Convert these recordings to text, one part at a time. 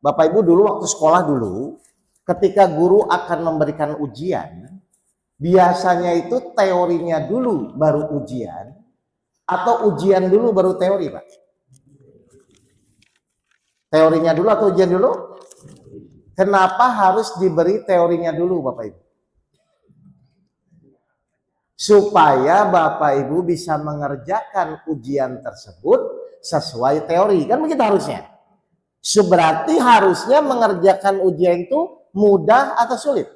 Bapak Ibu dulu waktu sekolah dulu, ketika guru akan memberikan ujian, biasanya itu teorinya dulu baru ujian, atau ujian dulu baru teori, Pak? Teorinya dulu atau ujian dulu? Kenapa harus diberi teorinya dulu, Bapak Ibu? Supaya Bapak Ibu bisa mengerjakan ujian tersebut sesuai teori. Kan begitu harusnya. Berarti harusnya mengerjakan ujian itu mudah atau sulit?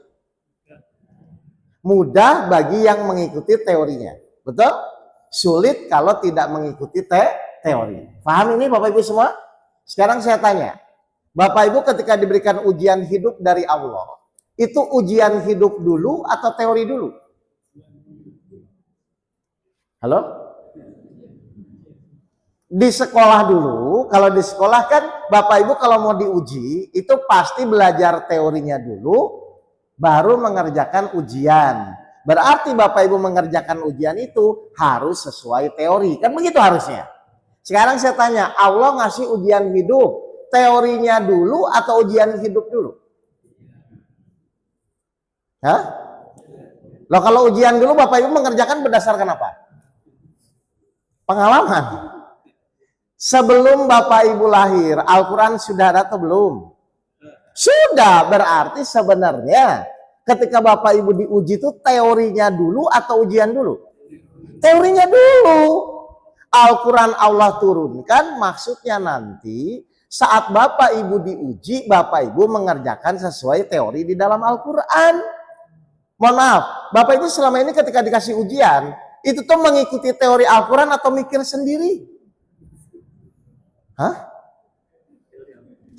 Mudah bagi yang mengikuti teorinya. Betul? Sulit kalau tidak mengikuti teori. Paham ini Bapak Ibu semua? Sekarang saya tanya. Bapak Ibu ketika diberikan ujian hidup dari Allah, itu ujian hidup dulu atau teori dulu? Halo? Di sekolah dulu, kalau di sekolah kan Bapak Ibu kalau mau diuji, itu pasti belajar teorinya dulu, baru mengerjakan ujian. Berarti Bapak Ibu mengerjakan ujian itu harus sesuai teori. Kan begitu harusnya. Sekarang saya tanya, Allah ngasih ujian hidup, teorinya dulu atau ujian hidup dulu? Hah? Loh kalau ujian dulu Bapak Ibu mengerjakan berdasarkan apa? Pengalaman. Sebelum Bapak Ibu lahir, Al-Quran sudah ada atau belum? Sudah, berarti sebenarnya ketika Bapak Ibu diuji itu teorinya dulu atau ujian dulu? Teorinya dulu. Al-Quran Allah turunkan maksudnya nanti saat Bapak Ibu diuji, Bapak Ibu mengerjakan sesuai teori di dalam Al-Quran. Mohon maaf, Bapak Ibu selama ini ketika dikasih ujian, itu tuh mengikuti teori Al-Quran atau mikir sendiri? Hah?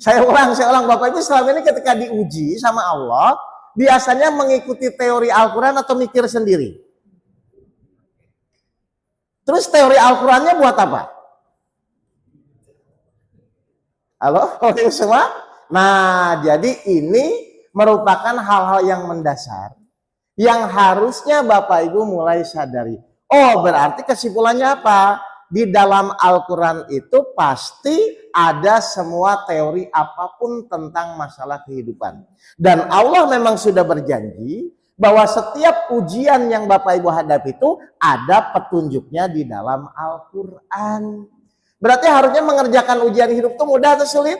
Saya ulang, Bapak Ibu selama ini ketika diuji sama Allah, biasanya mengikuti teori Al-Quran atau mikir sendiri? Terus teori Al-Qurannya buat apa? Halo, oke semua? Nah, jadi ini merupakan hal-hal yang mendasar, yang harusnya Bapak Ibu mulai sadari. Oh, berarti kesimpulannya apa? Di dalam Al-Quran itu pasti ada semua teori apapun tentang masalah kehidupan. Dan Allah memang sudah berjanji bahwa setiap ujian yang Bapak Ibu hadapi itu ada petunjuknya di dalam Al-Quran. Berarti harusnya mengerjakan ujian hidup itu mudah atau sulit?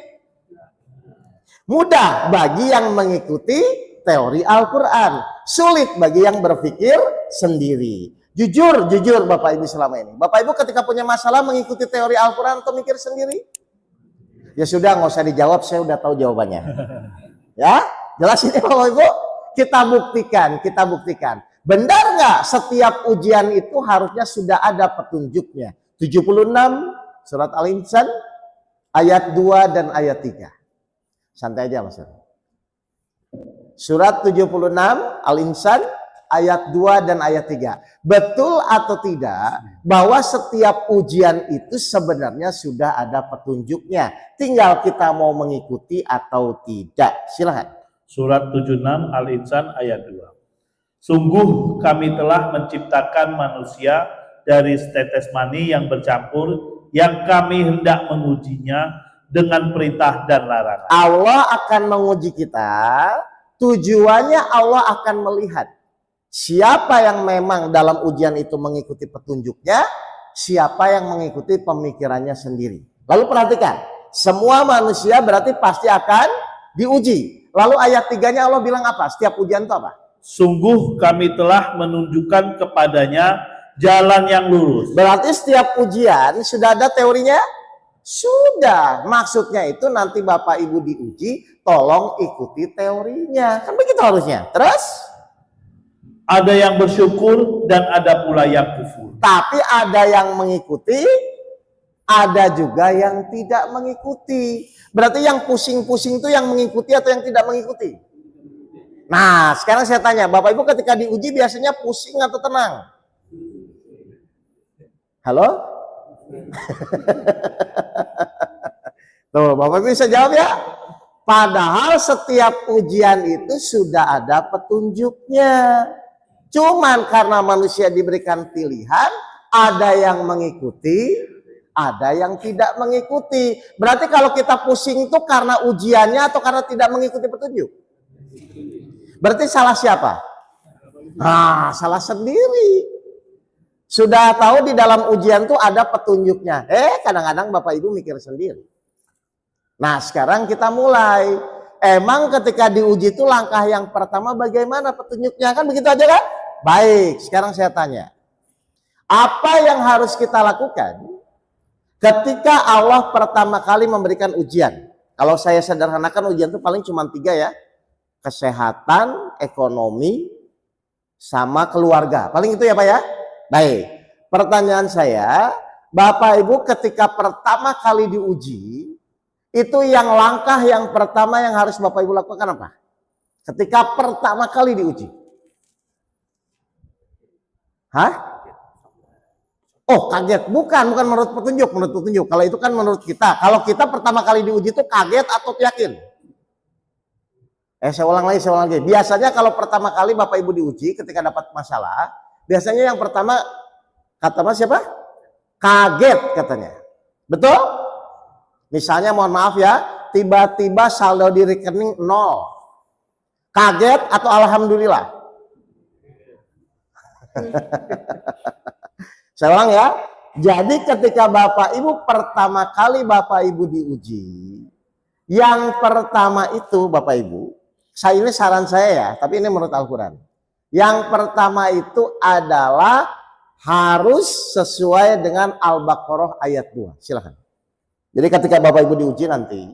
Mudah bagi yang mengikuti teori Al-Quran. Sulit bagi yang berpikir sendiri. Jujur Bapak Ibu selama ini. Bapak Ibu ketika punya masalah mengikuti teori Al-Quran atau mikir sendiri? Ya sudah, nggak usah dijawab, saya udah tahu jawabannya. Ya, jelas ini Bapak Ibu? Kita buktikan. Benar nggak setiap ujian itu harusnya sudah ada petunjuknya? 76 surat Al-Insan ayat 2 dan ayat 3. Santai aja Mas. Surat 76 Al-Insan ayat 2 dan ayat 3. Betul atau tidak bahwa setiap ujian itu sebenarnya sudah ada petunjuknya. Tinggal kita mau mengikuti atau tidak. Silahkan. Surat 76 Al-Insan ayat 2. Sungguh kami telah menciptakan manusia dari setetes mani yang bercampur, yang kami hendak mengujinya dengan perintah dan larangan. Allah akan menguji kita. Tujuannya Allah akan melihat siapa yang memang dalam ujian itu mengikuti petunjuknya, siapa yang mengikuti pemikirannya sendiri. Lalu perhatikan, semua manusia berarti pasti akan diuji. Lalu ayat 3-nya Allah bilang apa? Setiap ujian itu apa? Sungguh kami telah menunjukkan kepadanya jalan yang lurus. Berarti setiap ujian sudah ada teorinya? Sudah. Maksudnya itu nanti Bapak Ibu diuji, tolong ikuti teorinya. Kan begitu harusnya. Terus? Ada yang bersyukur dan ada pula yang kufur. Tapi ada yang mengikuti, ada juga yang tidak mengikuti. Berarti yang pusing-pusing itu yang mengikuti atau yang tidak mengikuti? Nah, sekarang saya tanya, Bapak Ibu ketika diuji biasanya pusing atau tenang? Halo? Tuh, Bapak Ibu bisa jawab ya? Padahal setiap ujian itu sudah ada petunjuknya. Cuman karena manusia diberikan pilihan, ada yang mengikuti, Ada yang tidak mengikuti. Berarti kalau kita pusing itu karena ujiannya atau karena tidak mengikuti petunjuk? Berarti salah siapa? Nah, salah sendiri. Sudah tahu di dalam ujian tuh ada petunjuknya. Kadang-kadang Bapak Ibu mikir sendiri. Nah, sekarang kita mulai. Emang ketika diuji itu langkah yang pertama bagaimana petunjuknya? Kan begitu aja kan? Baik, sekarang saya tanya. Apa yang harus kita lakukan ketika Allah pertama kali memberikan ujian? Kalau saya sederhanakan ujian itu paling cuma 3 ya. Kesehatan, ekonomi, sama keluarga. Paling itu ya Pak ya? Baik, pertanyaan saya, Bapak Ibu ketika pertama kali diuji, itu yang langkah yang pertama yang harus Bapak Ibu lakukan apa? Ketika pertama kali diuji. Hah? Oh kaget, bukan menurut petunjuk, Kalau itu kan menurut kita. Kalau kita pertama kali diuji itu kaget atau yakin? Saya ulang lagi. Biasanya kalau pertama kali Bapak Ibu diuji ketika dapat masalah, biasanya yang pertama kata Mas siapa? Kaget katanya. Betul? Misalnya mohon maaf ya, tiba-tiba saldo di rekening 0. Kaget atau alhamdulillah? Saya ulang ya. Jadi ketika Bapak Ibu pertama kali Bapak Ibu diuji, yang pertama itu Bapak Ibu, ini saran saya ya, tapi ini menurut Al-Quran. Yang pertama itu adalah harus sesuai dengan Al-Baqarah ayat 2. Silakan. Jadi ketika Bapak Ibu diuji nanti,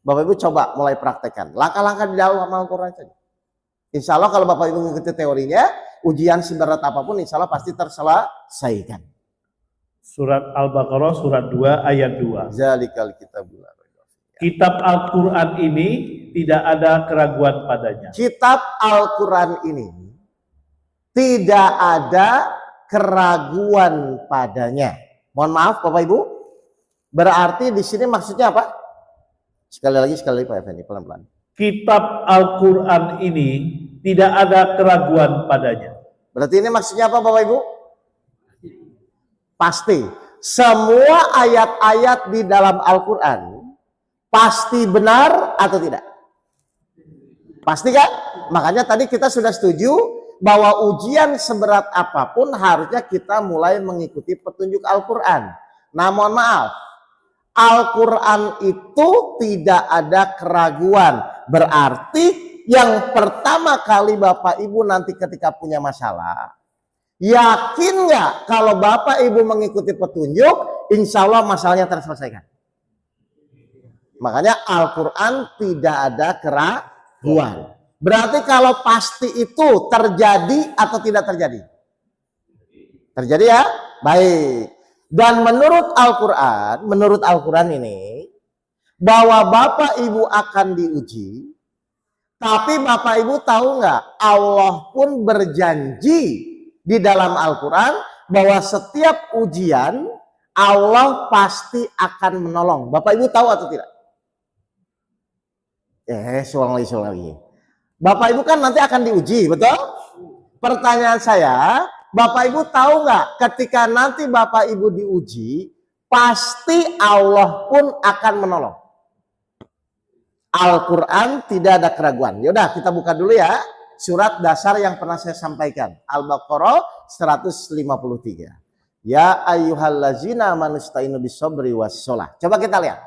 Bapak Ibu coba mulai praktekkan. Langkah-langkah di dalam Al-Quran saja. Insya Allah kalau Bapak Ibu mengikuti teorinya, ujian seberat apapun insya Allah pasti terselesaikan. Surat Al-Baqarah surat 2 ayat 2. Zalikal kitabul. Kitab Al-Quran ini tidak ada keraguan padanya. Kitab Al-Quran ini tidak ada keraguan padanya. Mohon maaf Bapak Ibu. Berarti di sini maksudnya apa? Sekali lagi Pak Effendi, pelan-pelan. Kitab Al-Quran ini tidak ada keraguan padanya. Berarti ini maksudnya apa Bapak Ibu? Pasti. Semua ayat-ayat di dalam Al-Quran pasti benar atau tidak? Pasti kan? Makanya tadi kita sudah setuju bahwa ujian seberat apapun harusnya kita mulai mengikuti petunjuk Al-Quran. Nah mohon maaf, Al-Quran itu tidak ada keraguan. Berarti yang pertama kali Bapak Ibu nanti ketika punya masalah, yakin nggak kalau Bapak Ibu mengikuti petunjuk, insya Allah masalahnya terselesaikan. Makanya Al-Quran tidak ada keraguan. Berarti kalau pasti itu terjadi atau tidak terjadi? Terjadi ya? Baik. Dan menurut Al-Quran ini, bahwa Bapak Ibu akan diuji, tapi Bapak Ibu tahu nggak? Allah pun berjanji di dalam Al-Quran bahwa setiap ujian Allah pasti akan menolong. Bapak Ibu tahu atau tidak? Soal lagi. Bapak Ibu kan nanti akan diuji, betul? Pertanyaan saya, Bapak Ibu tahu nggak ketika nanti Bapak Ibu diuji, pasti Allah pun akan menolong. Al-Quran tidak ada keraguan. Yaudah kita buka dulu ya. Surat dasar yang pernah saya sampaikan. Al-Baqarah 153. Ya ayyuhallazina manusta'inu bisobri wassalah. Coba kita lihat.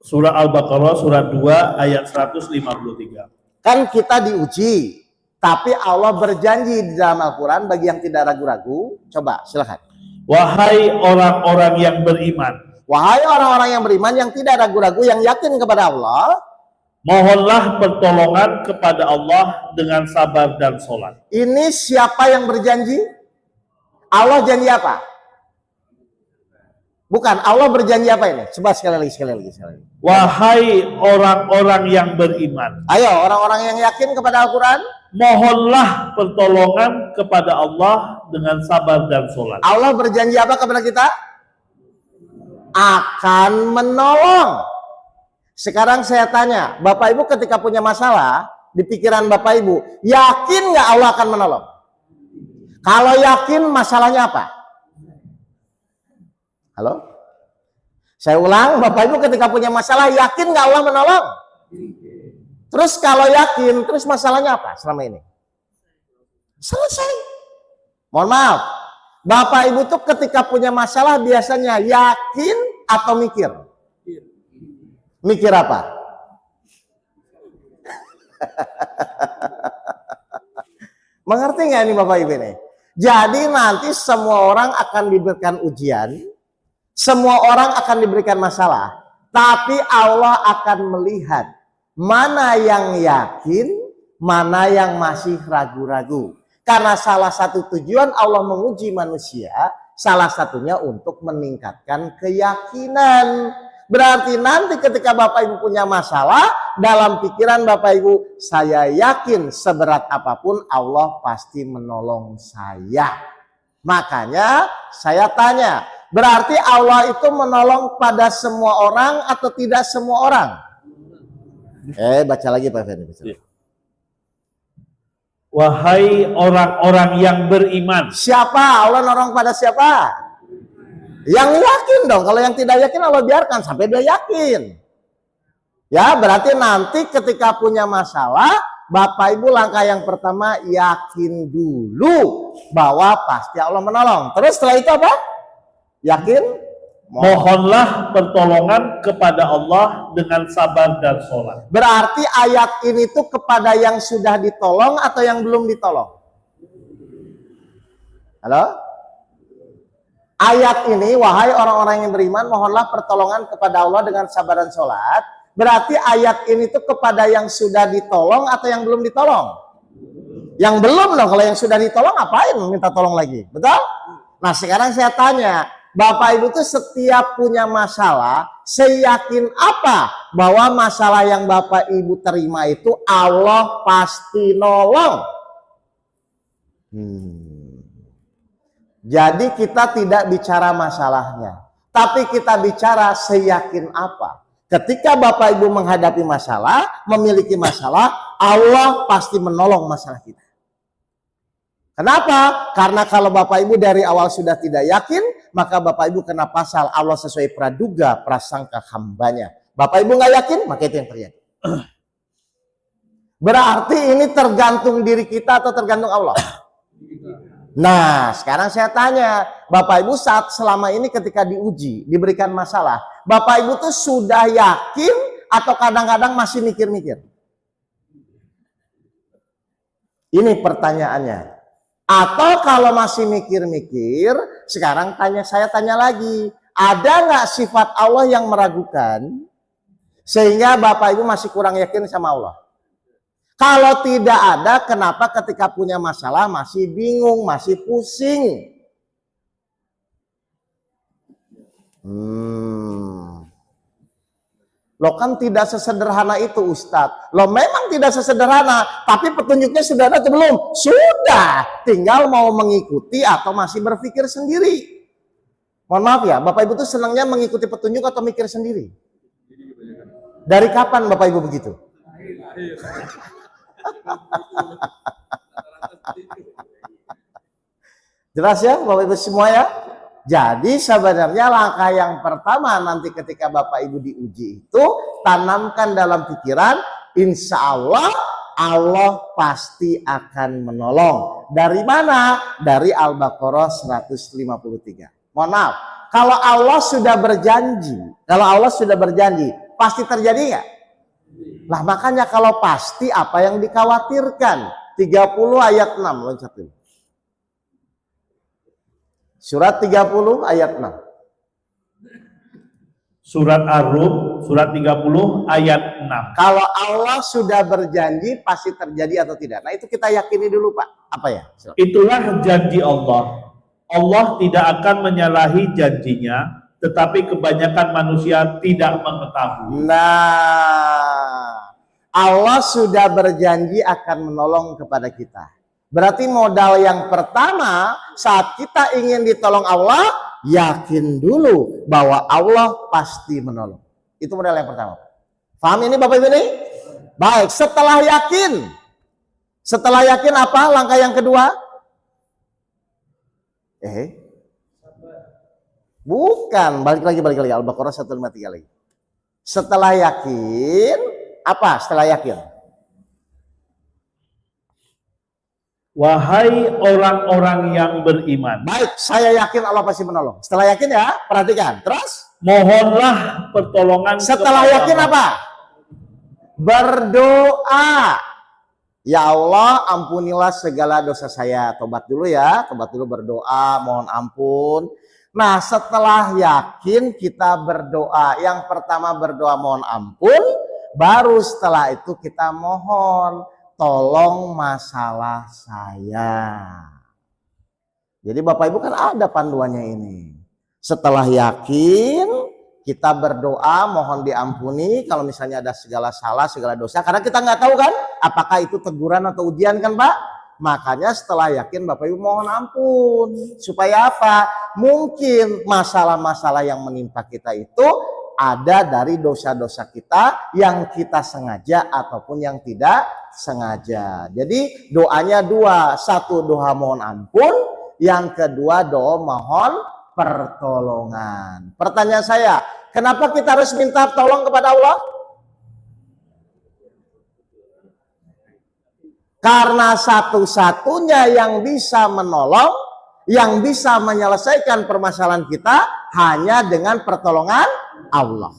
Surah Al-Baqarah surat 2 ayat 153. Kan kita diuji. Tapi Allah berjanji di dalam Al-Quran bagi yang tidak ragu-ragu. Coba silakan. Wahai orang-orang yang beriman. Wahai orang-orang yang beriman yang tidak ragu-ragu, yang yakin kepada Allah. Mohonlah pertolongan kepada Allah dengan sabar dan sholat. Ini siapa yang berjanji? Allah janji apa? Bukan, Allah berjanji apa ini? Coba sekali lagi. Wahai orang-orang yang beriman. Ayo, orang-orang yang yakin kepada Al-Quran. Mohonlah pertolongan kepada Allah dengan sabar dan sholat. Allah berjanji apa kepada kita? Akan menolong. Sekarang saya tanya, Bapak Ibu ketika punya masalah, di pikiran Bapak Ibu, yakin nggak Allah akan menolong? Kalau yakin, masalahnya apa? Halo? Saya ulang, Bapak Ibu ketika punya masalah, yakin nggak Allah menolong? Terus kalau yakin, terus masalahnya apa selama ini? Selesai. Mohon maaf, Bapak Ibu tuh ketika punya masalah biasanya yakin atau mikir? Mikir apa? Mengerti nggak ini Bapak Ibu ini? Jadi nanti semua orang akan diberikan ujian, semua orang akan diberikan masalah, tapi Allah akan melihat mana yang yakin, mana yang masih ragu-ragu. Karena salah satu tujuan Allah menguji manusia, salah satunya untuk meningkatkan keyakinan. Berarti nanti ketika Bapak Ibu punya masalah, dalam pikiran Bapak Ibu, saya yakin seberat apapun Allah pasti menolong saya. Makanya saya tanya, berarti Allah itu menolong pada semua orang atau tidak semua orang? Baca lagi Pak Fendi. Wahai orang-orang yang beriman. Siapa? Allah nolong pada siapa? Yang yakin dong. Kalau yang tidak yakin Allah biarkan sampai dia yakin. Ya, berarti nanti ketika punya masalah, Bapak Ibu langkah yang pertama yakin dulu bahwa pasti Allah menolong. Terus setelah itu apa? Yakin? Mohonlah pertolongan kepada Allah dengan sabar dan sholat. Berarti ayat ini tuh kepada yang sudah ditolong atau yang belum ditolong? Halo? Ayat ini, wahai orang-orang yang beriman, mohonlah pertolongan kepada Allah dengan sabar dan sholat. Berarti ayat ini tuh kepada yang sudah ditolong atau yang belum ditolong? Yang belum dong. Kalau yang sudah ditolong ngapain minta tolong lagi? Betul? Nah sekarang saya tanya, Bapak Ibu tuh setiap punya masalah, seyakin apa bahwa masalah yang Bapak Ibu terima itu Allah pasti nolong? Jadi kita tidak bicara masalahnya, tapi kita bicara seyakin apa. Ketika Bapak Ibu menghadapi masalah, memiliki masalah, Allah pasti menolong masalah kita. Kenapa? Karena kalau Bapak Ibu dari awal sudah tidak yakin, maka Bapak Ibu kena pasal Allah sesuai praduga prasangka hambanya. Bapak Ibu nggak yakin, maka itu yang terjadi. Berarti ini tergantung diri kita atau tergantung Allah? Nah, sekarang saya tanya, Bapak Ibu saat selama ini ketika diuji, diberikan masalah, Bapak Ibu tuh sudah yakin atau kadang-kadang masih mikir-mikir? Ini pertanyaannya. Atau kalau masih mikir-mikir, sekarang saya tanya lagi, ada nggak sifat Allah yang meragukan sehingga Bapak Ibu masih kurang yakin sama Allah? Kalau tidak ada, kenapa ketika punya masalah masih bingung, masih pusing? Loh kan tidak sesederhana itu Ustadz. Loh memang tidak sesederhana, tapi petunjuknya sudah ada atau belum? Sudah, tinggal mau mengikuti atau masih berpikir sendiri. Mohon maaf ya, Bapak Ibu tuh senangnya mengikuti petunjuk atau mikir sendiri? Dari kapan Bapak Ibu begitu? Jelas ya Bapak Ibu semua ya? Jadi sebenarnya langkah yang pertama nanti ketika Bapak Ibu diuji itu, tanamkan dalam pikiran, insya Allah, Allah pasti akan menolong. Dari mana? Dari Al-Baqarah 153. Mohon maaf, kalau Allah sudah berjanji, pasti terjadi nggak? Lah makanya kalau pasti apa yang dikhawatirkan? 30 ayat 6, loncatin. Surat 30 ayat 6. Surat Ar-Rum, surat 30 ayat 6. Kalau Allah sudah berjanji pasti terjadi atau tidak? Nah itu kita yakini dulu Pak. Apa ya? Itulah janji Allah. Allah tidak akan menyalahi janjinya, tetapi kebanyakan manusia tidak mengetahui. Nah, Allah sudah berjanji akan menolong kepada kita. Berarti modal yang pertama saat kita ingin ditolong Allah, yakin dulu bahwa Allah pasti menolong. Itu modal yang pertama. Paham ini Bapak Ibu ini? Baik, setelah yakin apa langkah yang kedua? Bukan, balik lagi Al-Baqarah 153 lagi. Setelah yakin, apa setelah yakin? Wahai orang-orang yang beriman, Baik, saya yakin Allah pasti menolong. Setelah yakin ya, perhatikan. Terus? mohonlah pertolongan Setelah kepada yakin Allah. apa? Berdoa. Ya Allah, ampunilah segala dosa saya. Tobat dulu ya, tobat dulu, berdoa, mohon ampun. Nah, setelah yakin kita berdoa. Yang pertama berdoa mohon ampun, baru setelah itu kita mohon tolong masalah saya. Jadi Bapak Ibu kan ada panduannya ini. Setelah yakin, kita berdoa mohon diampuni kalau misalnya ada segala salah, segala dosa. Karena kita nggak tahu kan apakah itu teguran atau ujian kan Pak. Makanya setelah yakin Bapak Ibu mohon ampun. Supaya apa? Mungkin masalah-masalah yang menimpa kita itu ada dari dosa-dosa kita yang kita sengaja ataupun yang tidak sengaja. Jadi doanya dua. Satu doa mohon ampun. Yang kedua doa mohon pertolongan. Pertanyaan saya, kenapa kita harus minta tolong kepada Allah? Karena satu-satunya yang bisa menolong, yang bisa menyelesaikan permasalahan kita hanya dengan pertolongan Allah.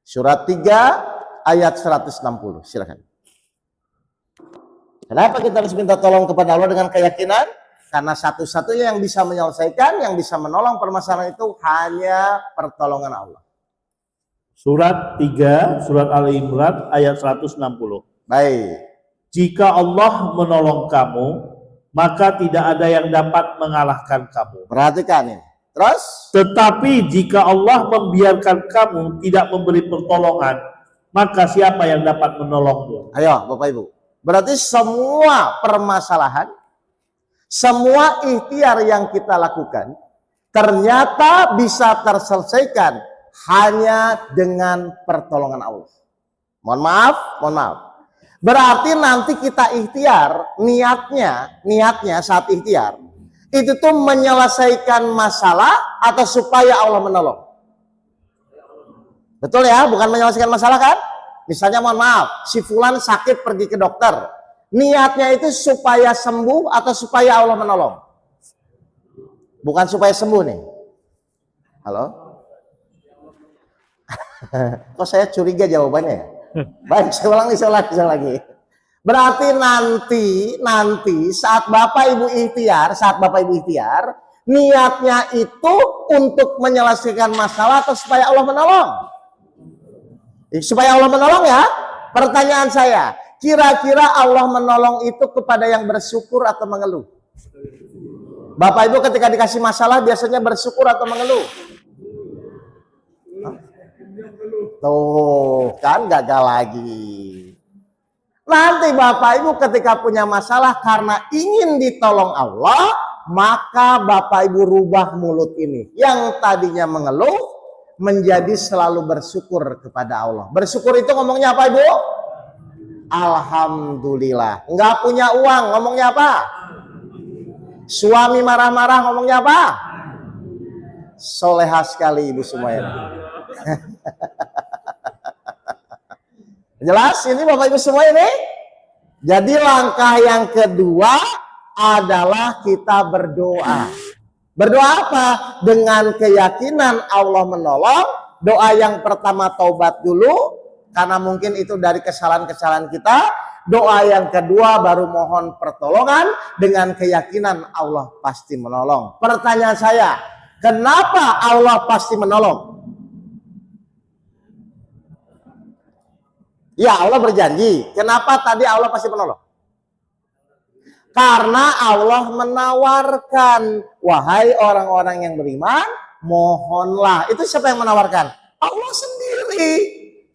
Surat 3 ayat 160. Silakan. Kenapa kita harus minta tolong kepada Allah dengan keyakinan? Karena satu-satunya yang bisa menyelesaikan, yang bisa menolong permasalahan itu hanya pertolongan Allah. Surat 3, surat Al-Imran ayat 160. Baik. Jika Allah menolong kamu, maka tidak ada yang dapat mengalahkan kamu. Perhatikan ini. Terus? Tetapi jika Allah membiarkan kamu tidak memberi pertolongan, maka siapa yang dapat menolongmu? Ayo Bapak Ibu. Berarti semua permasalahan, semua ikhtiar yang kita lakukan ternyata bisa terselesaikan hanya dengan pertolongan Allah. Mohon maaf. Berarti nanti kita ikhtiar, niatnya saat ikhtiar itu tuh menyelesaikan masalah atau supaya Allah menolong. Betul ya, bukan menyelesaikan masalah kan? Misalnya mohon maaf, si fulan sakit pergi ke dokter. Niatnya itu supaya sembuh atau supaya Allah menolong? Bukan supaya sembuh nih. Halo? Kok saya curiga jawabannya ya? Baik, saya ulang lagi. Berarti nanti saat Bapak Ibu ikhtiar, niatnya itu untuk menyelesaikan masalah atau supaya Allah menolong? Supaya Allah menolong ya. Pertanyaan saya, kira-kira Allah menolong itu kepada yang bersyukur atau mengeluh? Bapak Ibu ketika dikasih masalah biasanya bersyukur atau mengeluh? Tuh, kan gagal lagi. Nanti Bapak Ibu ketika punya masalah karena ingin ditolong Allah, maka Bapak Ibu rubah mulut ini. Yang tadinya mengeluh, menjadi selalu bersyukur kepada Allah. Bersyukur itu ngomongnya apa Ibu? Alhamdulillah. Nggak punya uang, ngomongnya apa? Suami marah-marah, ngomongnya apa? Solehah sekali Ibu semuanya. Jelas ini Bapak Ibu semua ini? Jadi langkah yang kedua adalah kita berdoa. Berdoa apa? Dengan keyakinan Allah menolong. Doa yang pertama taubat dulu, karena mungkin itu dari kesalahan-kesalahan kita. Doa yang kedua baru mohon pertolongan dengan keyakinan Allah pasti menolong. Pertanyaan saya, kenapa Allah pasti menolong? Ya Allah berjanji. Kenapa tadi Allah pasti menolong? Karena Allah menawarkan, wahai orang-orang yang beriman, mohonlah. Itu siapa yang menawarkan? Allah sendiri.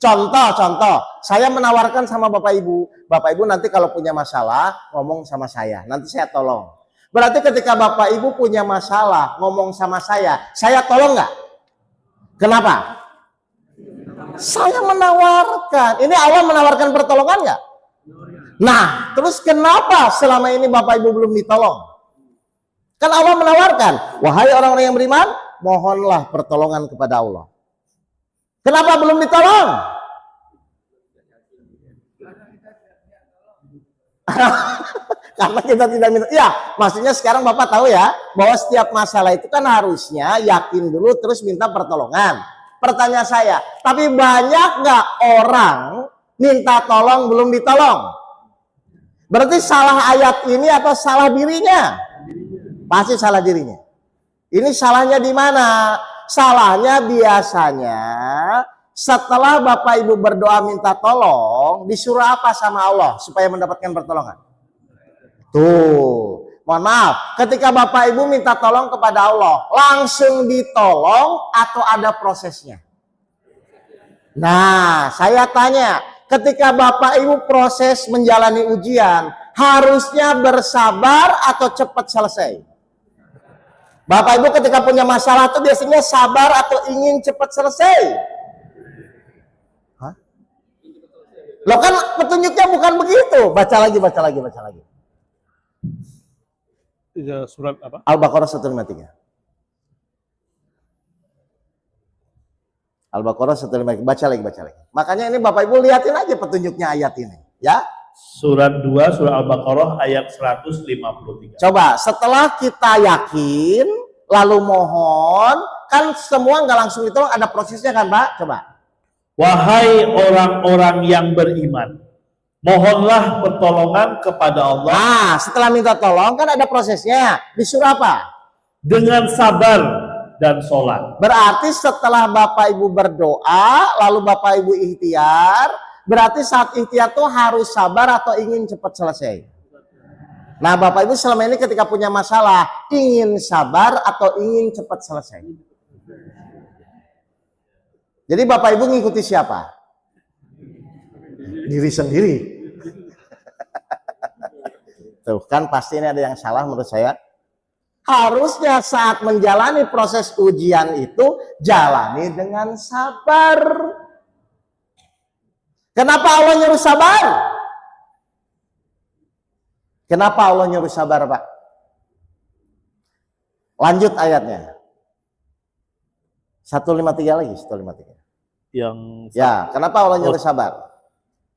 Contoh, saya menawarkan sama Bapak Ibu. Bapak Ibu nanti kalau punya masalah, ngomong sama saya. Nanti saya tolong. Berarti ketika Bapak Ibu punya masalah, ngomong sama saya tolong nggak? Kenapa? Saya menawarkan. Ini Allah menawarkan pertolongan nggak? Nah, terus kenapa selama ini Bapak Ibu belum ditolong? Kan Allah menawarkan, wahai orang-orang yang beriman, mohonlah pertolongan kepada Allah. Kenapa belum ditolong? Karena kita tidak minta. Ya, maksudnya sekarang Bapak tahu ya, bahwa setiap masalah itu kan harusnya yakin dulu terus minta pertolongan. Pertanyaan saya, tapi banyak nggak orang minta tolong belum ditolong? Berarti salah ayat ini atau salah dirinya? Pasti salah dirinya. Ini salahnya di mana? Salahnya biasanya setelah Bapak Ibu berdoa minta tolong, disuruh apa sama Allah supaya mendapatkan pertolongan? Tuh, mohon maaf, ketika Bapak Ibu minta tolong kepada Allah, langsung ditolong atau ada prosesnya? Nah, saya tanya, ketika Bapak Ibu proses menjalani ujian, harusnya bersabar atau cepat selesai? Bapak Ibu ketika punya masalah itu biasanya sabar atau ingin cepat selesai? Hah? Loh kan petunjuknya bukan begitu. Baca lagi. Surat apa? Al-Baqarah 153. Al-Baqarah 153. Baca lagi. Makanya ini Bapak Ibu lihatin aja petunjuknya ayat ini, ya. Surat 2, surah Al-Baqarah ayat 153. Coba setelah kita yakin, lalu mohon, kan semua nggak langsung ditolong, ada prosesnya kan Pak? Coba. Wahai orang-orang yang beriman, mohonlah pertolongan kepada Allah. Nah, setelah minta tolong kan ada prosesnya. Disuruh apa? Dengan sabar dan sholat. Berarti setelah Bapak Ibu berdoa, lalu Bapak Ibu ikhtiar, berarti saat ikhtiar tuh harus sabar atau ingin cepat selesai? Nah, Bapak Ibu selama ini ketika punya masalah, ingin sabar atau ingin cepat selesai? Jadi Bapak Ibu ngikuti siapa? Diri sendiri. Tuh kan pasti ini ada yang salah menurut saya. Harusnya saat menjalani proses ujian itu jalani dengan sabar. Kenapa Allah nyuruh sabar? Kenapa Allah nyuruh sabar, Pak? Lanjut ayatnya. 153 lagi, 153. Ya, kenapa Allah nyuruh sabar?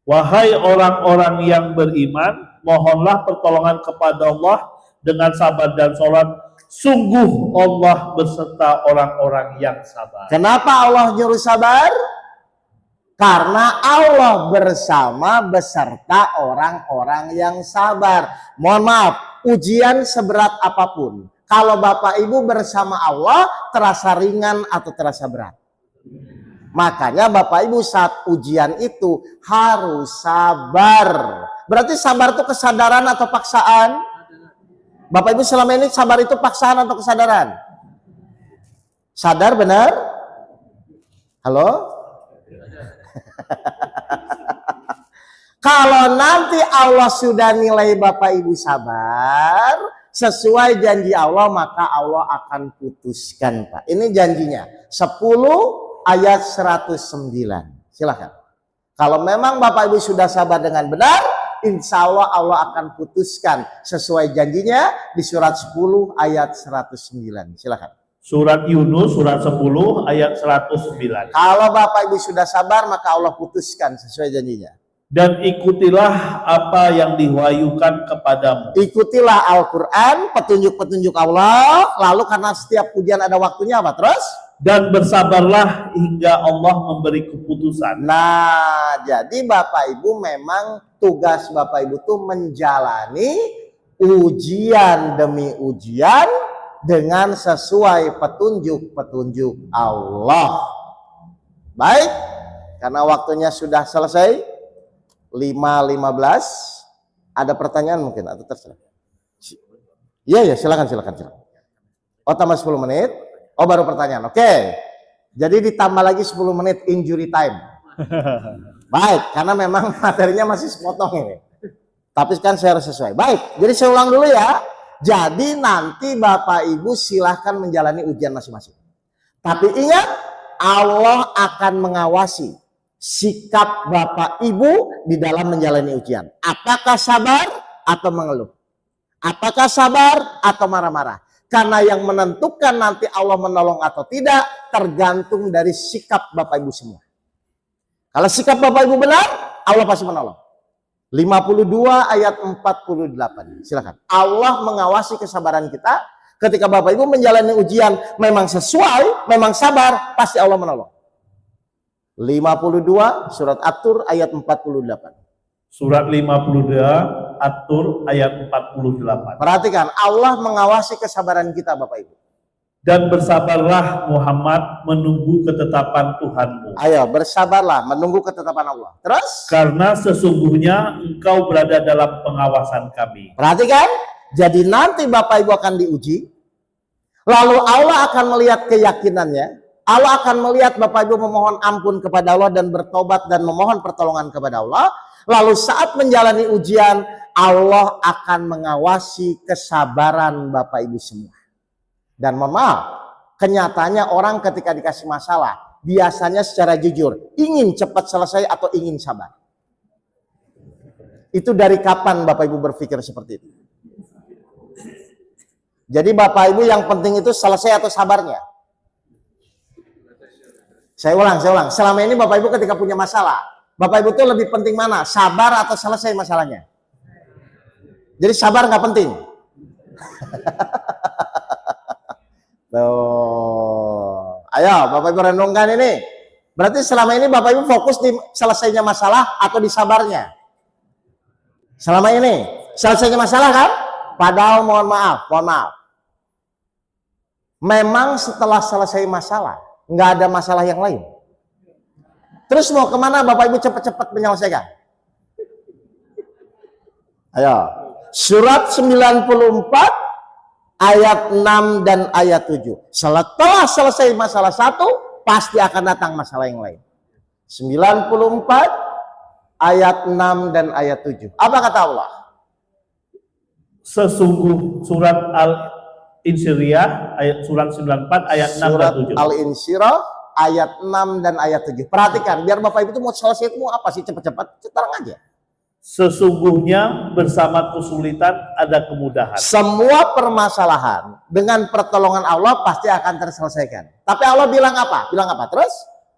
Wahai orang-orang yang beriman, mohonlah pertolongan kepada Allah dengan sabar dan sholat. Sungguh Allah beserta orang-orang yang sabar. Kenapa Allah nyuruh sabar? Karena Allah bersama beserta orang-orang yang sabar. Mohon maaf, ujian seberat apapun, kalau Bapak Ibu bersama Allah, terasa ringan atau terasa berat? Makanya Bapak Ibu saat ujian itu harus sabar. Berarti sabar itu kesadaran atau paksaan? Bapak Ibu selama ini sabar itu paksaan atau kesadaran? Sadar benar? Halo? Kalau nanti Allah sudah nilai Bapak Ibu sabar sesuai janji Allah, maka Allah akan putuskan, Pak. Ini janjinya 10 ayat 109. Silahkan. Kalau memang Bapak Ibu sudah sabar dengan benar, insya Allah Allah akan putuskan sesuai janjinya di surat 10 ayat 109. Silahkan. Surat Yunus, surat 10 ayat 109. Kalau Bapak Ibu sudah sabar, maka Allah putuskan sesuai janjinya. Dan ikutilah apa yang diwahyukan kepadamu. Ikutilah Al-Quran, petunjuk-petunjuk Allah. Lalu karena setiap ujian ada waktunya apa? Terus? Dan bersabarlah hingga Allah memberi keputusan. Nah, jadi Bapak Ibu memang tugas Bapak Ibu tuh menjalani ujian demi ujian dengan sesuai petunjuk-petunjuk Allah. Baik, karena waktunya sudah selesai. 5:15. Ada pertanyaan mungkin atau terserah? Iya, silakan. Oh, tambah 10 menit. Oh, baru pertanyaan. Oke. Jadi ditambah lagi 10 menit injury time. Baik, karena memang materinya masih sepotong ini. Tapi kan saya harus sesuai. Baik, jadi saya ulang dulu ya. Jadi nanti Bapak Ibu silahkan menjalani ujian masing-masing. Tapi ingat, Allah akan mengawasi sikap Bapak Ibu di dalam menjalani ujian. Apakah sabar atau mengeluh? Apakah sabar atau marah-marah? Karena yang menentukan nanti Allah menolong atau tidak tergantung dari sikap Bapak Ibu semua. Kalau sikap Bapak Ibu benar, Allah pasti menolong. 52 ayat 48. Silakan. Allah mengawasi kesabaran kita. Ketika Bapak Ibu menjalani ujian memang sesuai, memang sabar, pasti Allah menolong. 52 surat At-Tur ayat 48. Surat 52 At-Tur ayat 48. Perhatikan, Allah mengawasi kesabaran kita Bapak Ibu. Dan bersabarlah Muhammad menunggu ketetapan Tuhanmu. Ayo bersabarlah menunggu ketetapan Allah. Terus? Karena sesungguhnya engkau berada dalam pengawasan kami. Perhatikan, jadi nanti Bapak Ibu akan diuji. Lalu Allah akan melihat keyakinannya. Allah akan melihat Bapak Ibu memohon ampun kepada Allah dan bertobat dan memohon pertolongan kepada Allah. Lalu saat menjalani ujian, Allah akan mengawasi kesabaran Bapak Ibu semua. Dan mohon maaf, kenyataannya orang ketika dikasih masalah, biasanya secara jujur, ingin cepat selesai atau ingin sabar. Itu dari kapan Bapak Ibu berpikir seperti itu? Jadi Bapak Ibu yang penting itu selesai atau sabarnya? Saya ulang. Selama ini Bapak Ibu ketika punya masalah, Bapak Ibu itu lebih penting mana? Sabar atau selesai masalahnya? Jadi sabar nggak penting. Tuh. Ayo Bapak Ibu renungkan ini. Berarti selama ini Bapak Ibu fokus di selesainya masalah atau di sabarnya? Selama ini selesainya masalah kan? Padahal mohon maaf. Memang setelah selesai masalah, nggak ada masalah yang lain. Terus mau kemana Bapak Ibu cepat-cepat menyelesaikan? Ayo. Surat 94 ayat 6 dan ayat 7. Setelah selesai masalah satu, pasti akan datang masalah yang lain. 94 ayat 6 dan ayat 7. Apa kata Allah? Sesungguh surat Al-Insyirah ayat surat 94 ayat 6 Surat dan 7. Al-Insyirah ayat 6 dan ayat 7. Perhatikan, biar Bapak Ibu itu mau selesai itu mau apa sih cepat-cepat? Terang aja. Sesungguhnya bersama kesulitan ada kemudahan. Semua permasalahan dengan pertolongan Allah pasti akan terselesaikan. Tapi Allah bilang apa? Bilang apa? Terus?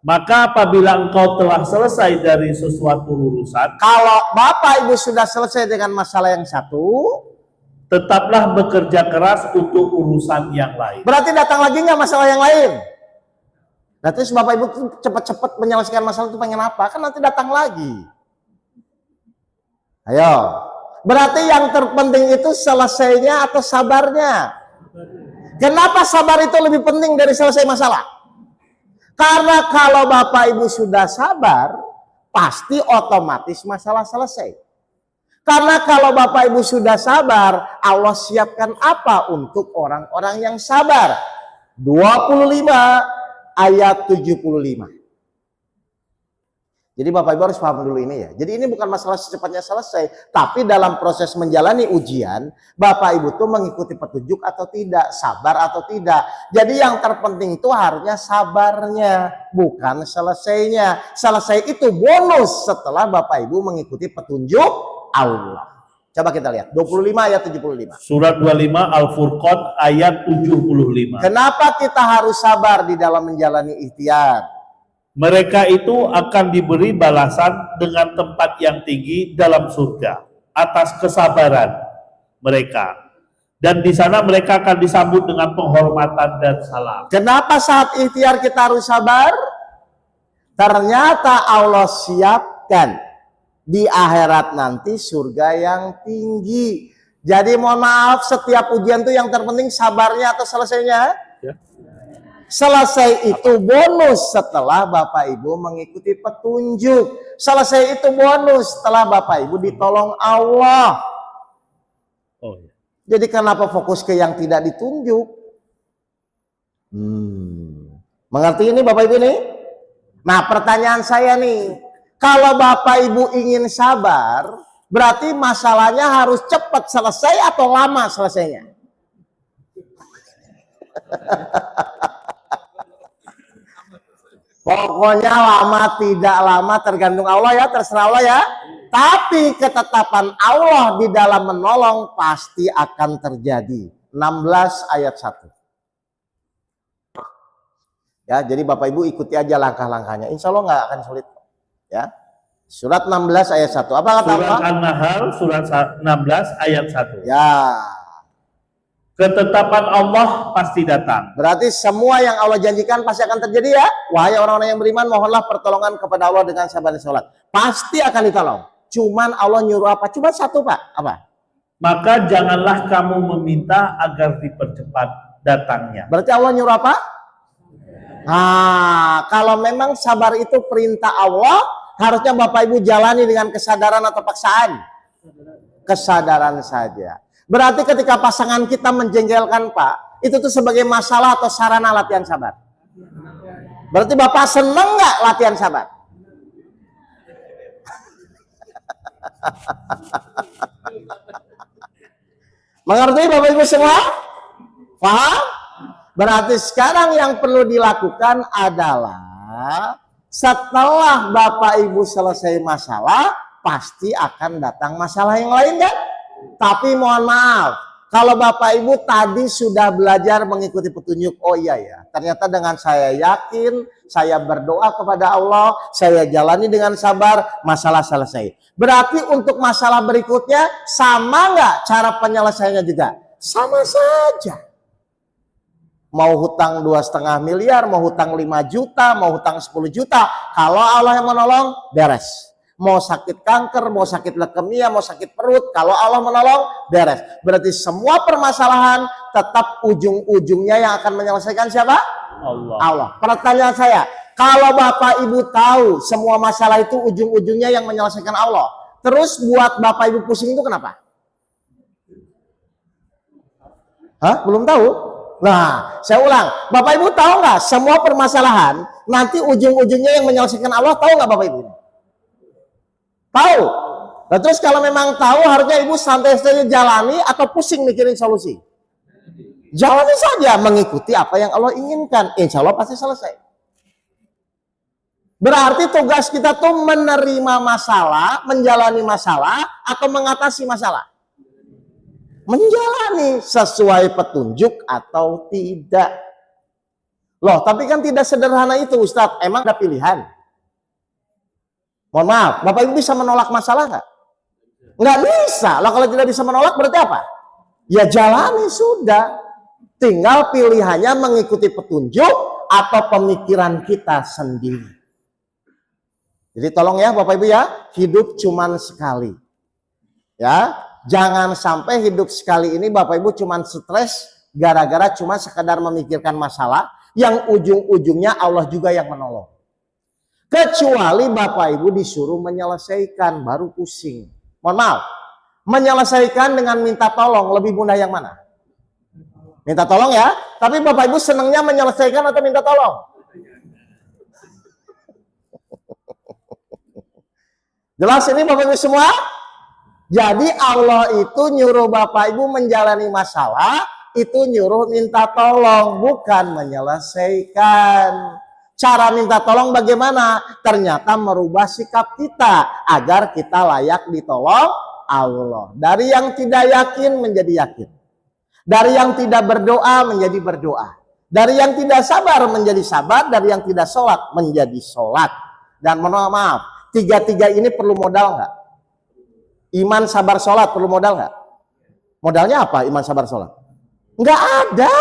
Maka apabila engkau telah selesai dari sesuatu urusan, Kalau Bapak Ibu sudah selesai dengan masalah yang satu, tetaplah bekerja keras untuk urusan yang lain. berarti datang lagi nggak masalah yang lain? Nah terus Bapak Ibu cepat-cepat menyelesaikan masalah itu pengen apa? Kan nanti datang lagi. Ayo. Berarti yang terpenting itu selesainya atau sabarnya? Kenapa sabar itu lebih penting dari selesai masalah? Karena kalau Bapak Ibu sudah sabar, pasti otomatis masalah selesai. Karena kalau Bapak Ibu sudah sabar, Allah siapkan apa untuk orang-orang yang sabar? 25 ayat 75. Jadi Bapak Ibu harus paham dulu ini ya. Jadi ini bukan masalah secepatnya selesai. Tapi dalam proses menjalani ujian, Bapak Ibu tuh mengikuti petunjuk atau tidak, sabar atau tidak. Jadi yang terpenting itu harusnya sabarnya, bukan selesainya. Selesai itu bonus setelah Bapak Ibu mengikuti petunjuk Allah. Coba kita lihat, 25 ayat 75. Surat 25 Al-Furqan ayat 75. Kenapa kita harus sabar di dalam menjalani ikhtiar? Mereka itu akan diberi balasan dengan tempat yang tinggi dalam surga atas kesabaran mereka. Dan di sana mereka akan disambut dengan penghormatan dan salam. Kenapa saat ikhtiar kita harus sabar? Ternyata Allah siapkan di akhirat nanti surga yang tinggi. Jadi mohon maaf, setiap ujian tuh yang terpenting sabarnya atau selesainya? Ya. Selesai itu bonus setelah Bapak Ibu mengikuti petunjuk. Selesai itu bonus setelah Bapak Ibu ditolong Allah. Oh, ya. Jadi kenapa fokus ke yang tidak ditunjuk? Mengerti ini Bapak Ibu nih? Nah pertanyaan saya nih, kalau Bapak Ibu ingin sabar, berarti masalahnya harus cepat selesai atau lama selesainya? Pokoknya lama tidak lama tergantung Allah ya, terserah Allah ya. Tapi ketetapan Allah di dalam menolong pasti akan terjadi. 16 ayat 1. Ya, jadi Bapak Ibu ikuti aja langkah-langkahnya. Insya Allah nggak akan sulit. Ya, surat 16 ayat 1. Apa kata Surat Allah? An-Nahl surat 16 ayat 1. Ya, Ketetapan Allah pasti datang. berarti semua yang Allah janjikan pasti akan terjadi ya. Wahai orang-orang yang beriman, mohonlah pertolongan kepada Allah dengan sabar dan sholat. Pasti akan ditolong. Cuman Allah nyuruh apa? Cuma satu Pak. Apa? Maka janganlah kamu meminta agar dipercepat datangnya. Berarti Allah nyuruh apa? Nah, kalau memang sabar itu perintah Allah, harusnya Bapak Ibu jalani dengan kesadaran atau paksaan? Kesadaran saja. Berarti ketika pasangan kita menjengkelkan Pak, itu tuh sebagai masalah atau sarana latihan sabar. Berarti Bapak seneng nggak latihan sabar? Mengerti Bapak Ibu semua? Paham? Berarti sekarang yang perlu dilakukan adalah setelah Bapak Ibu selesai masalah, pasti akan datang masalah yang lain kan? Tapi mohon maaf, kalau Bapak Ibu tadi sudah belajar mengikuti petunjuk, oh iya ya, ternyata dengan saya yakin, saya berdoa kepada Allah, saya jalani dengan sabar, masalah selesai. Berarti untuk masalah berikutnya sama nggak cara penyelesaiannya juga? Sama saja. Mau hutang 2,5 miliar, mau hutang 5 juta, mau hutang 10 juta. Kalau Allah yang menolong, beres. Mau sakit kanker, mau sakit leukemia, mau sakit perut, kalau Allah menolong, beres. Berarti semua permasalahan tetap ujung-ujungnya yang akan menyelesaikan siapa? Allah. Pertanyaan saya, kalau Bapak Ibu tahu semua masalah itu ujung-ujungnya yang menyelesaikan Allah, terus buat Bapak Ibu pusing itu kenapa? Hah? Belum tahu? Nah, saya ulang. Bapak Ibu tahu nggak semua permasalahan nanti ujung-ujungnya yang menyelesaikan Allah? Tahu nggak Bapak Ibu? Tahu. Nah, terus kalau memang tahu, harusnya Ibu santai saja jalani atau pusing mikirin solusi? Jalani saja, mengikuti apa yang Allah inginkan. Insya Allah pasti selesai. Berarti tugas kita tuh menerima masalah, menjalani masalah, atau mengatasi masalah. Menjalani sesuai petunjuk atau tidak. Loh, tapi kan tidak sederhana itu Ustadz. Emang ada pilihan? Mohon maaf, Bapak Ibu bisa menolak masalah nggak? Nggak bisa. Lah kalau tidak bisa menolak berarti apa? Ya jalani sudah. Tinggal pilihannya mengikuti petunjuk atau pemikiran kita sendiri. Jadi tolong ya Bapak Ibu ya, hidup cuman sekali. Ya, jangan sampai hidup sekali ini Bapak Ibu cuman stres gara-gara cuma sekadar memikirkan masalah yang ujung-ujungnya Allah juga yang menolong. Kecuali Bapak Ibu disuruh menyelesaikan, baru pusing. Mohon maaf, menyelesaikan dengan minta tolong lebih mudah yang mana? Minta tolong ya, tapi Bapak Ibu senangnya menyelesaikan atau minta tolong? Jelas ini Bapak Ibu semua? Jadi Allah itu nyuruh Bapak Ibu menjalani masalah, itu nyuruh minta tolong, bukan menyelesaikan. Cara minta tolong bagaimana? Ternyata merubah sikap kita agar kita layak ditolong Allah. Dari yang tidak yakin menjadi yakin. Dari yang tidak berdoa menjadi berdoa. Dari yang tidak sabar menjadi sabar. Dari yang tidak sholat menjadi sholat. Dan mohon maaf, tiga-tiga ini perlu modal nggak? Iman, sabar, sholat perlu modal nggak? Modalnya apa iman, sabar, sholat? Nggak ada.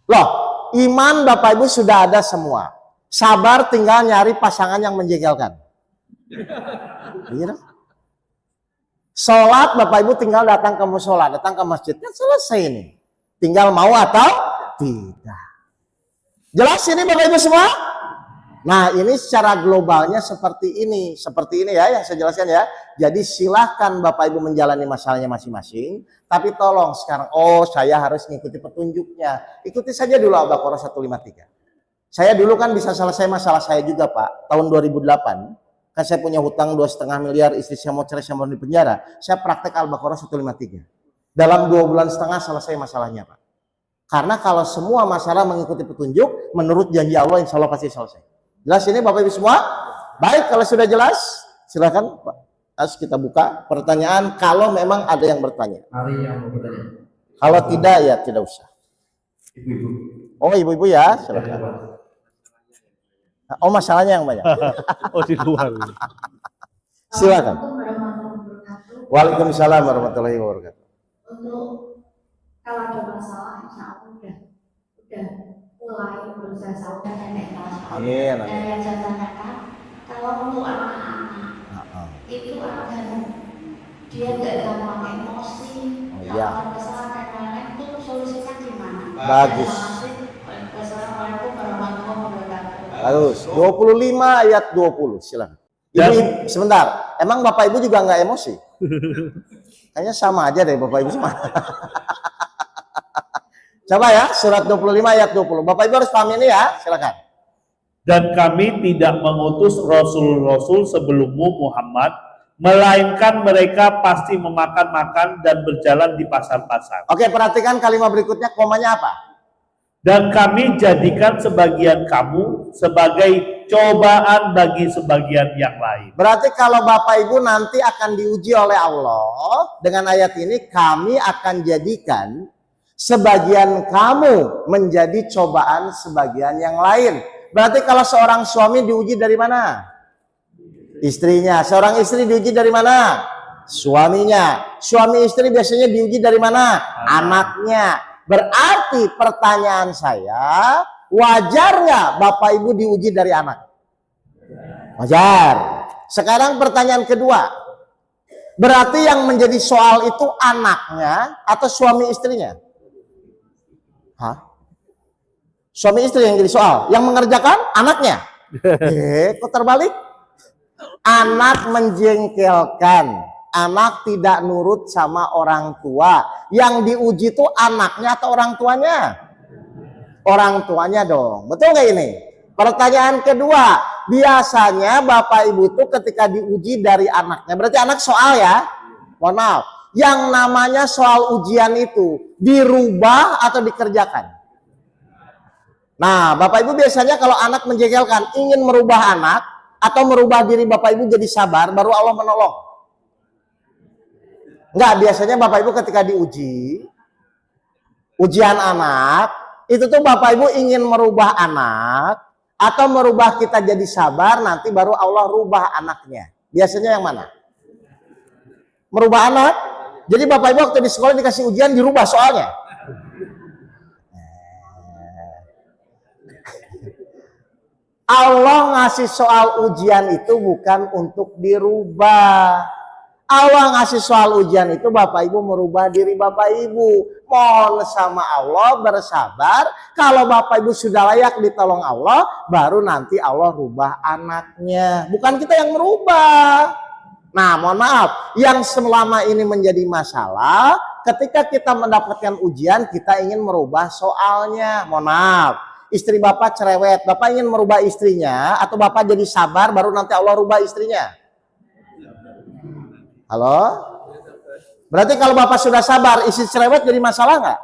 Loh, iman Bapak Ibu sudah ada semua. Sabar tinggal nyari pasangan yang menjengkelkan. Iya. Sholat Bapak Ibu tinggal datang ke musola, datang ke masjid. Kan selesai ini. Tinggal mau atau tidak. Jelas ini Bapak Ibu semua? Nah ini secara globalnya seperti ini. Seperti ini ya yang saya jelaskan ya. Jadi silahkan Bapak Ibu menjalani masalahnya masing-masing. Tapi tolong sekarang, oh saya harus mengikuti petunjuknya. Ikuti saja dulu Al-Baqarah 153. Saya dulu kan bisa selesai masalah saya juga Pak. Tahun 2008. Kan saya punya hutang 2,5 miliar, istri saya mau cerai, saya mau di penjara. Saya praktek Al-Baqarah 153. Dalam 2,5 bulan selesai masalahnya Pak. Karena kalau semua masalah mengikuti petunjuk, menurut janji Allah insya Allah pasti selesai. Jelas ini Bapak Ibu semua? Baik, kalau sudah jelas, silakan Pak. Harus kita buka pertanyaan kalau memang ada yang bertanya. Hari yang mau bertanya. Kalau tidak ya tidak usah. Oh ibu-ibu ya, silakan. Oh masalahnya yang banyak. Oh di luar. Silakan. Waalaikumsalam warahmatullahi wabarakatuh. Untuk kalau ada masalah, insya Allah udah mulai berusaha sama nenek moyang. Amin. Dan yang saya tanyakan, kalau untuk anak-anak itu agar dia nggak gampang emosi, iya. kalau ada masalah nenek itu solusinya gimana? Bagus. Wassalamualaikum warahmatullahi wabarakatuh. Bagus. 25 ayat 20. Silakan. Ibu, sebentar. Emang Bapak Ibu juga nggak emosi? Kayaknya sama aja deh Bapak Ibu semua. Coba ya, surat 25 ayat 20. Bapak Ibu harus paham ini ya, silakan. Dan kami tidak mengutus rasul-rasul sebelummu Muhammad, melainkan mereka pasti memakan-makan dan berjalan di pasar-pasar. Oke, perhatikan kalimat berikutnya, komanya apa? Dan kami jadikan sebagian kamu sebagai cobaan bagi sebagian yang lain. Berarti kalau Bapak Ibu nanti akan diuji oleh Allah, dengan ayat ini kami akan jadikan sebagian kamu menjadi cobaan sebagian yang lain. Berarti kalau seorang suami diuji dari mana? Istrinya. Seorang istri diuji dari mana? Suaminya. Suami istri biasanya diuji dari mana? Anaknya. Berarti pertanyaan saya, wajar nggak Bapak Ibu diuji dari anak? Wajar. Sekarang pertanyaan kedua, berarti yang menjadi soal itu anaknya atau suami istrinya? Hah? Suami istri yang jadi soal, yang mengerjakan anaknya. Kok terbalik? Anak menjengkelkan, anak tidak nurut sama orang tua. Yang diuji itu anaknya atau orang tuanya? Orang tuanya dong. Betul nggak ini? Pertanyaan kedua, biasanya Bapak Ibu tuh ketika diuji dari anaknya, berarti anak soal ya? Mohon maaf. Yang namanya soal ujian itu dirubah atau dikerjakan? Nah, Bapak Ibu biasanya kalau anak menjengkelkan, ingin merubah anak atau merubah diri Bapak Ibu jadi sabar, baru Allah menolong. Enggak, biasanya Bapak Ibu ketika diuji, ujian anak, itu tuh Bapak Ibu ingin merubah anak, atau merubah kita jadi sabar, nanti baru Allah rubah anaknya. Biasanya yang mana? Merubah anak. Jadi Bapak Ibu waktu di sekolah dikasih ujian, dirubah soalnya. Allah ngasih soal ujian itu bukan untuk dirubah. Allah ngasih soal ujian itu Bapak Ibu merubah diri Bapak Ibu. Mohon sama Allah bersabar. Kalau Bapak Ibu sudah layak ditolong Allah, baru nanti Allah rubah anaknya. Bukan kita yang merubah. Nah, mohon maaf, yang selama ini menjadi masalah, ketika kita mendapatkan ujian, kita ingin merubah soalnya. Mohon maaf. Istri Bapak cerewet, Bapak ingin merubah istrinya, atau Bapak jadi sabar, baru nanti Allah rubah istrinya? Halo? Berarti kalau Bapak sudah sabar, istri cerewet jadi masalah nggak?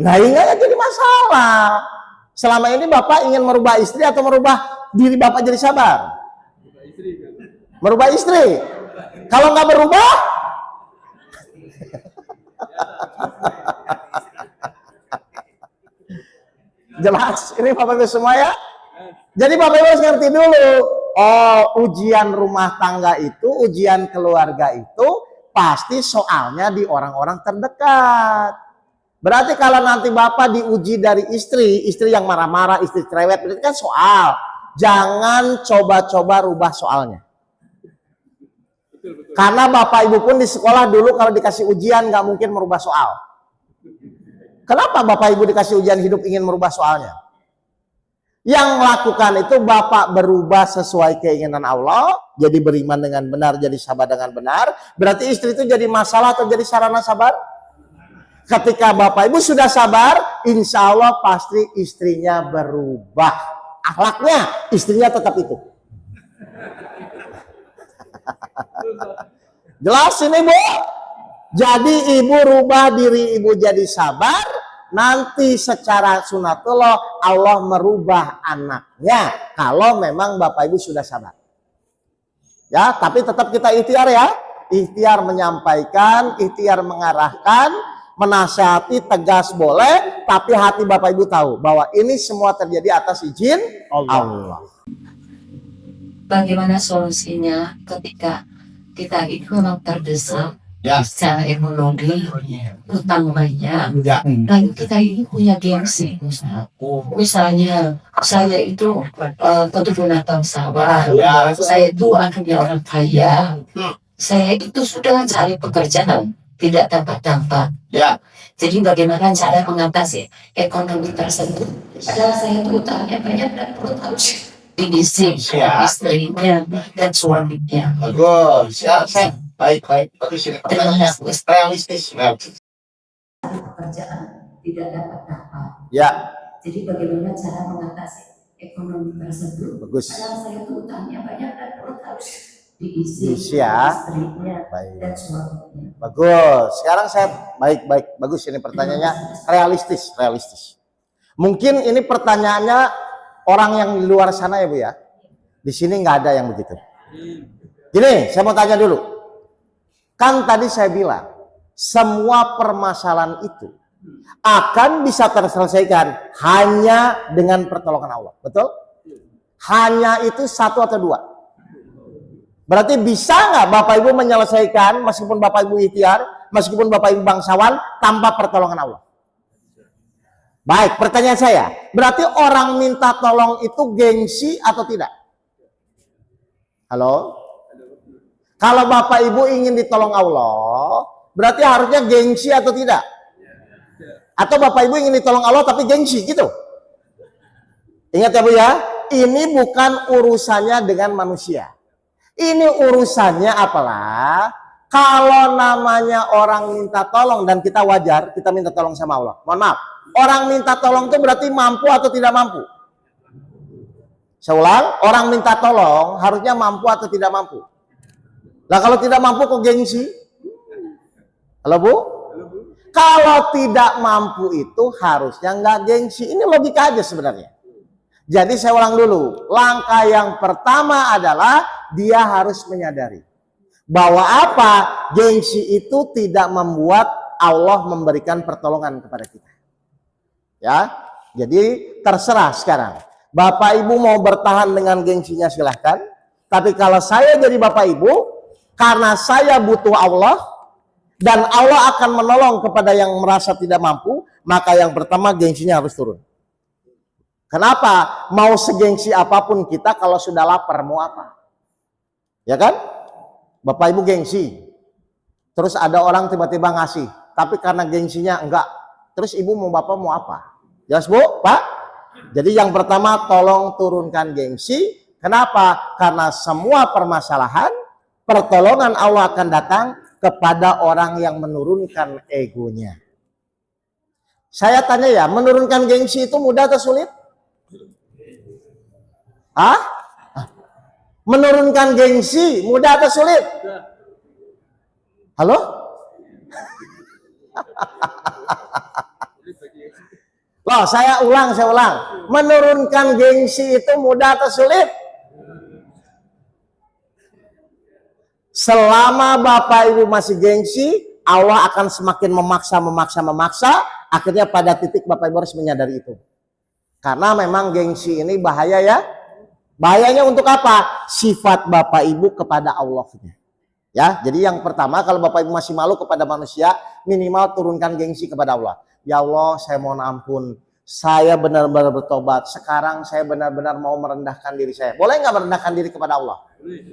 Nah, enggak jadi masalah. Selama ini Bapak ingin merubah istri atau merubah diri Bapak jadi sabar? Merubah istri. Kalau nggak berubah, jelas. Ini Bapak Ibu semua ya. Jadi Bapak Ibu harus ngerti dulu. Oh, ujian rumah tangga itu, ujian keluarga itu pasti soalnya di orang-orang terdekat. Berarti kalau nanti Bapak diuji dari istri yang marah-marah, istri cerewet, berarti kan soal. Jangan coba-coba rubah soalnya. Karena Bapak Ibu pun di sekolah dulu kalau dikasih ujian nggak mungkin merubah soal. Kenapa Bapak Ibu dikasih ujian hidup ingin merubah soalnya? Yang melakukan itu Bapak berubah sesuai keinginan Allah, jadi beriman dengan benar, jadi sabar dengan benar. Berarti istri itu jadi masalah atau jadi sarana sabar? Ketika Bapak Ibu sudah sabar, insya Allah pasti istrinya berubah. Akhlaknya, istrinya tetap itu. Jelas ini Bu? Jadi ibu rubah diri ibu jadi sabar, nanti secara sunatullah Allah merubah anaknya kalau memang Bapak Ibu sudah sabar. Ya, tapi tetap kita ikhtiar ya. Ikhtiar menyampaikan, ikhtiar mengarahkan, menasihati, tegas boleh, tapi hati Bapak Ibu tahu bahwa ini semua terjadi atas izin Allah. Bagaimana solusinya ketika kita itu memang terdesak secara ekonomi, utang banyak, dan kita ini punya gengsi. Misalnya, saya itu tentu binatang sabar, saya itu anaknya orang kaya, saya itu sudah cari pekerjaan, tidak dapat. Jadi bagaimana cara mengatasi ekonomi tersebut? Padahal saya itu utangnya banyak dan perut harus diisi istrinya dan suaminya. Bagus, ya, baik. Bagus ini pertanyaan realistis. Pekerjaan tidak dapat. Ya, Jadi bagaimana cara mengatasi ekonomi tersebut? bagus. Padahal saya itu utangnya banyak dan perut harus diisi Ya. istrinya Baik. dan suaminya. Bagus. Sekarang saya baik. Bagus ini pertanyaannya realistis. Mungkin ini pertanyaannya orang yang di luar sana ya Bu ya. Di sini nggak ada yang begitu. Gini, saya mau tanya dulu. Kan tadi saya bilang, semua permasalahan itu akan bisa terselesaikan hanya dengan pertolongan Allah. Betul? Hanya itu satu atau dua. Berarti bisa nggak Bapak Ibu menyelesaikan meskipun Bapak Ibu ikhtiar, meskipun Bapak Ibu bangsawan tanpa pertolongan Allah? Baik, pertanyaan saya, berarti orang minta tolong itu gengsi atau tidak? Halo? Kalau Bapak Ibu ingin ditolong Allah, berarti harusnya gengsi atau tidak? Atau Bapak Ibu ingin ditolong Allah tapi gengsi gitu? Ingat ya Bu ya, ini bukan urusannya dengan manusia. Ini urusannya apalah? Kalau namanya orang minta tolong dan kita wajar, kita minta tolong sama Allah. Mohon maaf, orang minta tolong itu berarti mampu atau tidak mampu? Saya ulang, orang minta tolong harusnya mampu atau tidak mampu? Lah kalau tidak mampu kok gengsi? Halo Bu? Kalau tidak mampu itu harusnya nggak gengsi. Ini logika aja sebenarnya. Jadi saya ulang dulu. Langkah yang pertama adalah dia harus menyadari bahwa apa? Gengsi itu tidak membuat Allah memberikan pertolongan kepada kita. Ya, jadi terserah sekarang. Bapak Ibu mau bertahan dengan gengsinya silahkan. Tapi kalau saya jadi Bapak Ibu, karena saya butuh Allah dan Allah akan menolong kepada yang merasa tidak mampu, maka yang pertama gengsinya harus turun. Kenapa? Mau segengsi apapun kita kalau sudah lapar mau apa? Ya kan? Bapak Ibu gengsi. Terus ada orang tiba-tiba ngasih, tapi karena gengsinya enggak. Terus Ibu mau Bapak mau apa? Jelas Bu, Pak? Jadi yang pertama tolong turunkan gengsi. Kenapa? Karena semua permasalahan pertolongan Allah akan datang kepada orang yang menurunkan egonya. Saya tanya ya, menurunkan gengsi itu mudah atau sulit? Hah? Menurunkan gengsi mudah atau sulit? Halo? Loh, saya ulang. Menurunkan gengsi itu mudah atau sulit? Selama Bapak Ibu masih gengsi, Allah akan semakin memaksa. Akhirnya pada titik Bapak Ibu harus menyadari itu. Karena memang gengsi ini bahaya ya. Bahayanya untuk apa? Sifat Bapak Ibu kepada Allah. Ya, jadi yang pertama kalau Bapak Ibu masih malu kepada manusia, minimal turunkan gengsi kepada Allah. Ya Allah, saya mohon ampun. Saya benar-benar bertobat. Sekarang saya benar-benar mau merendahkan diri saya. Boleh nggak merendahkan diri kepada Allah?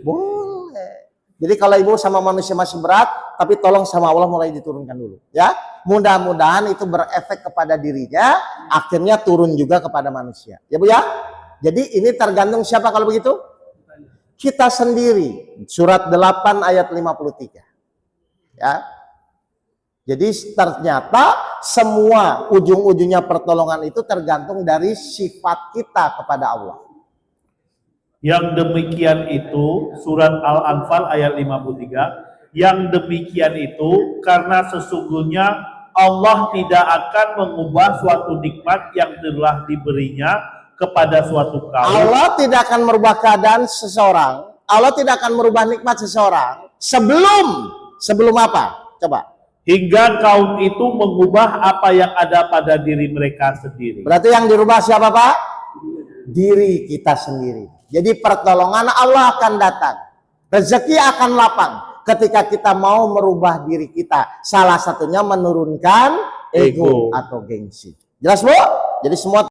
Boleh. Jadi kalau Ibu sama manusia masih berat, tapi tolong sama Allah mulai diturunkan dulu. Ya, mudah-mudahan itu berefek kepada dirinya, akhirnya turun juga kepada manusia. Ya Bu ya. Jadi ini tergantung siapa kalau begitu? Kita sendiri. Surat 8 ayat 53. Ya. Jadi ternyata semua ujung-ujungnya pertolongan itu tergantung dari sifat kita kepada Allah. Yang demikian itu, surat Al-Anfal ayat 53, yang demikian itu karena sesungguhnya Allah tidak akan mengubah suatu nikmat yang telah diberinya kepada suatu kaum. Allah tidak akan merubah keadaan seseorang. Allah tidak akan merubah nikmat seseorang sebelum apa? Coba. hingga kaum itu mengubah apa yang ada pada diri mereka sendiri. Berarti yang dirubah siapa, Pak? Diri kita sendiri. Jadi pertolongan Allah akan datang. Rezeki akan lapang ketika kita mau merubah diri kita. Salah satunya menurunkan ego Ego. atau gengsi. Jelas, Bu? Jadi semua